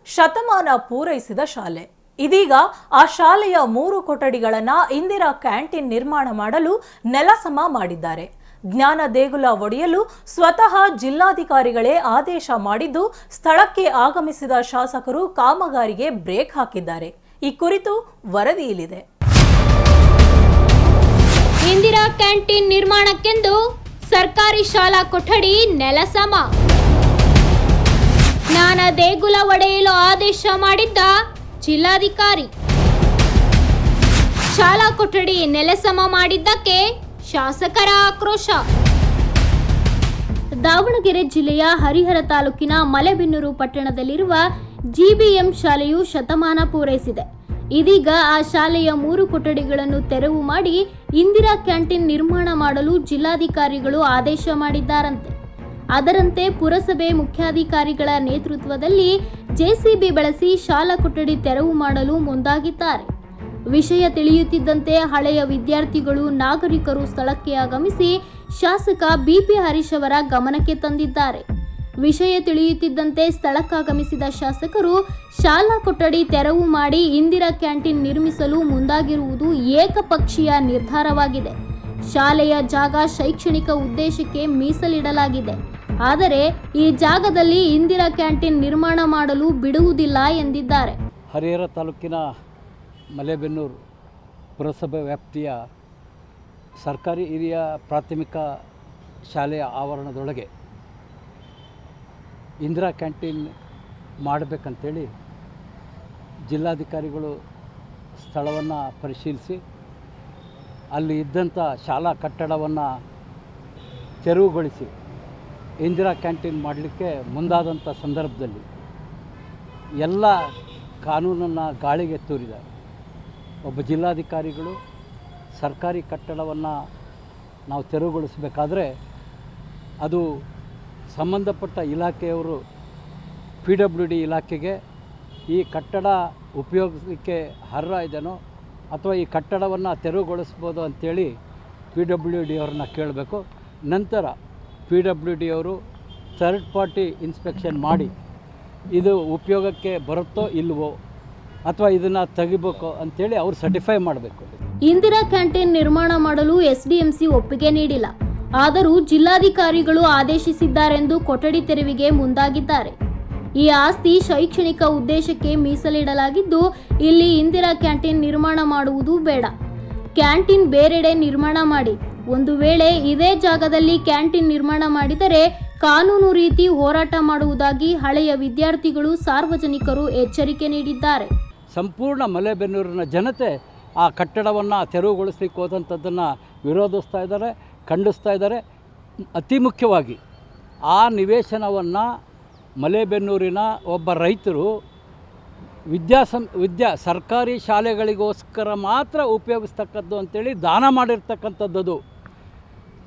ಶತಮಾನ ಪೂರೈಸಿದ ಶಾಲೆ. ಇದೀಗ ಆ ಶಾಲೆಯ 3 ಕೊಠಡಿಗಳನ್ನು ಇಂದಿರಾ ಕ್ಯಾಂಟೀನ್ ನಿರ್ಮಾಣ ಮಾಡಲು ನೆಲಸಮ ಮಾಡಿದ್ದಾರೆ. ಜ್ಞಾನ ದೇಗುಲ ಒಡೆಯಲು ಸ್ವತಃ ಜಿಲ್ಲಾಧಿಕಾರಿಗಳೇ ಆದೇಶ ಮಾಡಿದ್ದು, ಸ್ಥಳಕ್ಕೆ ಆಗಮಿಸಿದ ಶಾಸಕರು ಕಾಮಗಾರಿಗೆ ಬ್ರೇಕ್ ಹಾಕಿದ್ದಾರೆ. ಈ ಕುರಿತು ವರದಿ ಇಲ್ಲಿದೆ. ಇಂದಿರಾ ಕ್ಯಾಂಟೀನ್ ನಿರ್ಮಾಣಕ್ಕೆಂದು ಸರ್ಕಾರಿ ಶಾಲಾ ಕೊಠಡಿ ನೆಲಸಮ. ಜ್ಞಾನ ದೇಗುಲ ಒಡೆಯಲು ಆದೇಶ ಮಾಡಿದ್ದ ಜಿಲ್ಲಾಧಿಕಾರಿ. ಶಾಲಾ ಕೊಠಡಿ ನೆಲಸಮ ಮಾಡಿದ್ದಕ್ಕೆ ಶಾಸಕರ ಆಕ್ರೋಶ. ದಾವಣಗೆರೆ ಜಿಲ್ಲೆಯ ಹರಿಹರ ತಾಲೂಕಿನ ಮಲೆಬೆನ್ನೂರು ಪಟ್ಟಣದಲ್ಲಿರುವ ಜಿಬಿಎಂ ಶಾಲೆಯು ಶತಮಾನ ಪೂರೈಸಿದೆ. ಇದೀಗ ಆ ಶಾಲೆಯ 3 ಕೊಠಡಿಗಳನ್ನು ತೆರವು ಮಾಡಿ ಇಂದಿರಾ ಕ್ಯಾಂಟೀನ್ ನಿರ್ಮಾಣ ಮಾಡಲು ಜಿಲ್ಲಾಧಿಕಾರಿಗಳು ಆದೇಶ ಮಾಡಿದ್ದಾರಂತೆ. ಅದರಂತೆ ಪುರಸಭೆ ಮುಖ್ಯಾಧಿಕಾರಿಗಳ ನೇತೃತ್ವದಲ್ಲಿ ಜೆಸಿಬಿ ಬಳಸಿ ಶಾಲಾ ಕೊಠಡಿ ತೆರವು ಮಾಡಲು ಮುಂದಾಗಿದ್ದಾರೆ. ವಿಷಯ ತಿಳಿಯುತ್ತಿದ್ದಂತೆ ಹಳೆಯ ವಿದ್ಯಾರ್ಥಿಗಳು, ನಾಗರಿಕರು ಸ್ಥಳಕ್ಕೆ ಆಗಮಿಸಿ ಶಾಸಕ ಬಿಪಿ ಹರೀಶ್ ಅವರ ಗಮನಕ್ಕೆ ತಂದಿದ್ದಾರೆ. ವಿಷಯ ತಿಳಿಯುತ್ತಿದ್ದಂತೆ ಸ್ಥಳಕ್ಕಾಗಮಿಸಿದ ಶಾಸಕರು ಶಾಲಾ ಕೊಠಡಿ ತೆರವು ಮಾಡಿ ಇಂದಿರಾ ಕ್ಯಾಂಟೀನ್ ನಿರ್ಮಿಸಲು ಮುಂದಾಗಿರುವುದು ಏಕಪಕ್ಷೀಯ ನಿರ್ಧಾರವಾಗಿದೆ. ಶಾಲೆಯ ಜಾಗ ಶೈಕ್ಷಣಿಕ ಉದ್ದೇಶಕ್ಕೆ ಮೀಸಲಿಡಲಾಗಿದೆ. ಆದರೆ ಈ ಜಾಗದಲ್ಲಿ ಇಂದಿರಾ ಕ್ಯಾಂಟೀನ್ ನಿರ್ಮಾಣ ಮಾಡಲು ಬಿಡುವುದಿಲ್ಲ ಎಂದಿದ್ದಾರೆ. ಹರಿಹರ ತಾಲೂಕಿನ ಮಲೆಬೆನ್ನೂರು ಪುರಸಭೆ ವ್ಯಾಪ್ತಿಯ ಸರ್ಕಾರಿ ಹಿರಿಯ ಪ್ರಾಥಮಿಕ ಶಾಲೆಯ ಆವರಣದೊಳಗೆ ಇಂದಿರಾ ಕ್ಯಾಂಟೀನ್ ಮಾಡಬೇಕಂತೇಳಿ ಜಿಲ್ಲಾಧಿಕಾರಿಗಳು ಸ್ಥಳವನ್ನು ಪರಿಶೀಲಿಸಿ ಅಲ್ಲಿ ಇದ್ದಂಥ ಶಾಲಾ ಕಟ್ಟಡವನ್ನು ತೆರವುಗೊಳಿಸಿ ಇಂದಿರಾ ಕ್ಯಾಂಟೀನ್ ಮಾಡಲಿಕ್ಕೆ ಮುಂದಾದಂಥ ಸಂದರ್ಭದಲ್ಲಿ ಎಲ್ಲ ಕಾನೂನನ್ನು ಗಾಳಿಗೆ ತೂರಿದ್ದಾರೆ. ಒಬ್ಬ ಜಿಲ್ಲಾಧಿಕಾರಿಗಳು ಸರ್ಕಾರಿ ಕಟ್ಟಡವನ್ನು ನಾವು ತೆರವುಗೊಳಿಸಬೇಕಾದ್ರೆ ಅದು ಸಂಬಂಧಪಟ್ಟ ಇಲಾಖೆಯವರು PWD ಇಲಾಖೆಗೆ ಈ ಕಟ್ಟಡ ಉಪಯೋಗಿಸಲಿಕ್ಕೆ ಅರ್ಹ ಇದೆನೋ ಅಥವಾ ಈ ಕಟ್ಟಡವನ್ನು ತೆರವುಗೊಳಿಸ್ಬೋದು ಅಂಥೇಳಿ PWD ಅವ್ರನ್ನ ಕೇಳಬೇಕು. ನಂತರ PWD ಅವರು ಥರ್ಡ್ ಪಾರ್ಟಿ ಇನ್ಸ್ಪೆಕ್ಷನ್ ಮಾಡಿ ಇದು ಉಪಯೋಗಕ್ಕೆ ಬರುತ್ತೋ ಇಲ್ವೋ ಅಥವಾ ಇದನ್ನು ತೆಗಿಬೇಕೋ ಅಂಥೇಳಿ ಅವ್ರು ಸರ್ಟಿಫೈ ಮಾಡಬೇಕು. ಇಂದಿರಾ ಕ್ಯಾಂಟೀನ್ ನಿರ್ಮಾಣ ಮಾಡಲು SDMC ಒಪ್ಪಿಗೆ ನೀಡಿಲ್ಲ. ಆದರೂ ಜಿಲ್ಲಾಧಿಕಾರಿಗಳು ಆದೇಶಿಸಿದ್ದಾರೆಂದು ಕೊಠಡಿ ತೆರವಿಗೆ ಮುಂದಾಗಿದ್ದಾರೆ. ಈ ಆಸ್ತಿ ಶೈಕ್ಷಣಿಕ ಉದ್ದೇಶಕ್ಕೆ ಮೀಸಲಿಡಲಾಗಿದ್ದು, ಇಲ್ಲಿ ಇಂದಿರಾ ಕ್ಯಾಂಟೀನ್ ನಿರ್ಮಾಣ ಮಾಡುವುದು ಬೇಡ. ಕ್ಯಾಂಟೀನ್ ಬೇರೆಡೆ ನಿರ್ಮಾಣ ಮಾಡಿ. ಒಂದು ವೇಳೆ ಇದೇ ಜಾಗದಲ್ಲಿ ಕ್ಯಾಂಟೀನ್ ನಿರ್ಮಾಣ ಮಾಡಿದರೆ ಕಾನೂನು ರೀತಿ ಹೋರಾಟ ಮಾಡುವುದಾಗಿ ಹಳೆಯ ವಿದ್ಯಾರ್ಥಿಗಳು, ಸಾರ್ವಜನಿಕರು ಎಚ್ಚರಿಕೆ ನೀಡಿದ್ದಾರೆ. ಸಂಪೂರ್ಣ ಮಲೆಬೆನ್ನೂರಿನ ಜನತೆ ಆ ಕಟ್ಟಡವನ್ನು ತೆರವುಗೊಳಿಸಲಿಕ್ಕೆ ಹೋದಂಥದ್ದನ್ನು ವಿರೋಧಿಸ್ತಾ ಇದ್ದಾರೆ, ಖಂಡಿಸ್ತಾ ಇದ್ದಾರೆ. ಅತಿ ಮುಖ್ಯವಾಗಿ ಆ ನಿವೇಶನವನ್ನು ಮಲೆಬೆನ್ನೂರಿನ ಒಬ್ಬ ರೈತರು ಸರ್ಕಾರಿ ಶಾಲೆಗಳಿಗೋಸ್ಕರ ಮಾತ್ರ ಉಪಯೋಗಿಸ್ತಕ್ಕದ್ದು ಅಂತೇಳಿ ದಾನ ಮಾಡಿರ್ತಕ್ಕಂಥದ್ದು.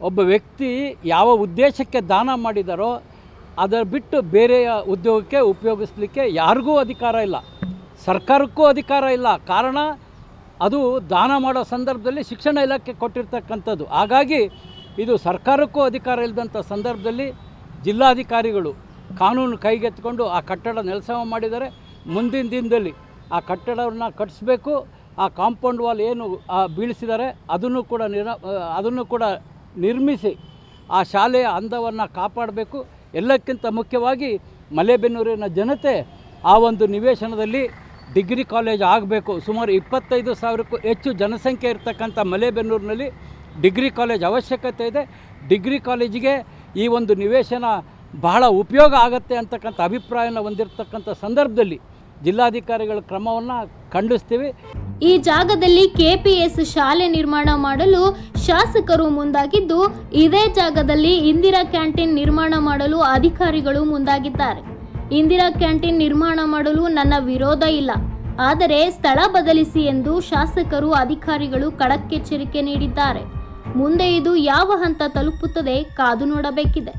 ಒಬ್ಬ ವ್ಯಕ್ತಿ ಯಾವ ಉದ್ದೇಶಕ್ಕೆ ದಾನ ಮಾಡಿದಾರೋ ಅದರ ಬಿಟ್ಟು ಬೇರೆಯ ಉದ್ಯೋಗಕ್ಕೆ ಉಪಯೋಗಿಸಲಿಕ್ಕೆ ಯಾರಿಗೂ ಅಧಿಕಾರ ಇಲ್ಲ, ಸರ್ಕಾರಕ್ಕೂ ಅಧಿಕಾರ ಇಲ್ಲ. ಕಾರಣ ಅದು ದಾನ ಮಾಡೋ ಸಂದರ್ಭದಲ್ಲಿ ಶಿಕ್ಷಣ ಇಲಾಖೆ ಕೊಟ್ಟಿರ್ತಕ್ಕಂಥದ್ದು. ಹಾಗಾಗಿ ಇದು ಸರ್ಕಾರಕ್ಕೂ ಅಧಿಕಾರ ಇಲ್ಲದಂಥ ಸಂದರ್ಭದಲ್ಲಿ ಜಿಲ್ಲಾಧಿಕಾರಿಗಳು ಕಾನೂನು ಕೈಗೆತ್ತಿಕೊಂಡು ಆ ಕಟ್ಟಡ ನೆಲಸಮ ಮಾಡಿದ್ದಾರೆ. ಮುಂದಿನ ದಿನದಲ್ಲಿ ಆ ಕಟ್ಟಡವನ್ನು ಕಟ್ಟಿಸ್ಬೇಕು. ಆ ಕಾಂಪೌಂಡ್ ವಾಲ್ ಏನು ಬೀಳಿಸಿದ್ದಾರೆ ಅದನ್ನು ಕೂಡ ನಿರ್ಮಿಸಿ ಆ ಶಾಲೆಯ ಅಂದವನ್ನು ಕಾಪಾಡಬೇಕು. ಎಲ್ಲಕ್ಕಿಂತ ಮುಖ್ಯವಾಗಿ ಮಲೆಬೆನ್ನೂರಿನ ಜನತೆ ಆ ಒಂದು ನಿವೇಶನದಲ್ಲಿ ಡಿಗ್ರಿ ಕಾಲೇಜ್ ಆಗಬೇಕು. ಸುಮಾರು 25,000ಕ್ಕೂ ಹೆಚ್ಚು ಜನಸಂಖ್ಯೆ ಇರತಕ್ಕಂಥ ಮಲೆಬೆನ್ನೂರಿನಲ್ಲಿ ಡಿಗ್ರಿ ಕಾಲೇಜ್ ಅವಶ್ಯಕತೆ ಇದೆ. ಡಿಗ್ರಿ ಕಾಲೇಜಿಗೆ ಈ ಒಂದು ನಿವೇಶನ ಬಹಳ ಉಪಯೋಗ ಆಗುತ್ತೆ ಅಂತಕ್ಕಂಥ ಅಭಿಪ್ರಾಯನ ಹೊಂದಿರತಕ್ಕಂಥ ಸಂದರ್ಭದಲ್ಲಿ ಜಿಲ್ಲಾಧಿಕಾರಿಗಳ ಕ್ರಮವನ್ನು ಖಂಡಿಸ್ತೀವಿ. ಈ ಜಾಗದಲ್ಲಿ KPS ಶಾಲೆ ನಿರ್ಮಾಣ ಮಾಡಲು ಶಾಸಕರು ಮುಂದಾಗಿದ್ದು, ಇದೇ ಜಾಗದಲ್ಲಿ ಇಂದಿರಾ ಕ್ಯಾಂಟೀನ್ ನಿರ್ಮಾಣ ಮಾಡಲು ಅಧಿಕಾರಿಗಳು ಮುಂದಾಗಿದ್ದಾರೆ. ಇಂದಿರಾ ಕ್ಯಾಂಟೀನ್ ನಿರ್ಮಾಣ ಮಾಡಲು ನನ್ನ ವಿರೋಧ ಇಲ್ಲ, ಆದರೆ ಸ್ಥಳ ಬದಲಿಸಿ ಎಂದು ಶಾಸಕರು, ಅಧಿಕಾರಿಗಳು ಖಡಕ್ ಎಚ್ಚರಿಕೆ ನೀಡಿದ್ದಾರೆ. ಮುಂದೆ ಇದು ಯಾವ ಹಂತ ತಲುಪುತ್ತದೆ ಕಾದು ನೋಡಬೇಕಿದೆ.